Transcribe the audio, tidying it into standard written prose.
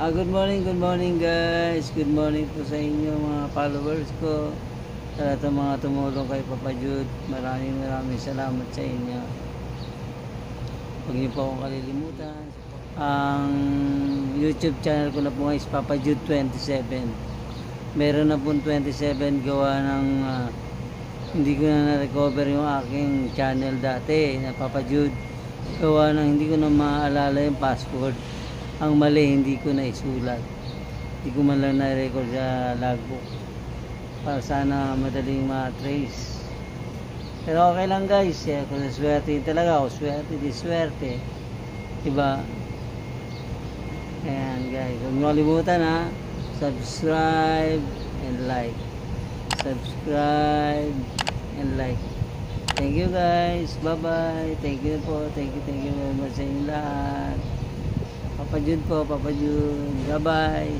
Good morning guys. Good morning po sa inyo mga followers ko. Sa lahat ng mga tumulong kay Papa Jude, maraming salamat sa inyo. Huwag niyo po akong kalilimutan. Ang YouTube channel ko na po ngayon is Papa Jude 27. Meron na po 27 gawa ng hindi ko na na-recover yung aking channel dati na Papa Jude. Gawa ng hindi ko na maalala yung password. Ang mali hindi ko na isulat. Hindi ko man lang na-record sa logbook para sana madaling ma-trace. Pero okay lang guys, kung naswerte talaga ako, swerte, diba? Ayan guys, huwag mo kalimutan ha, subscribe and like. Subscribe and like. Thank you guys, bye bye. Thank you po, thank you very much sa inyo lahat. Papa Jude po, Papa Jude, bye bye.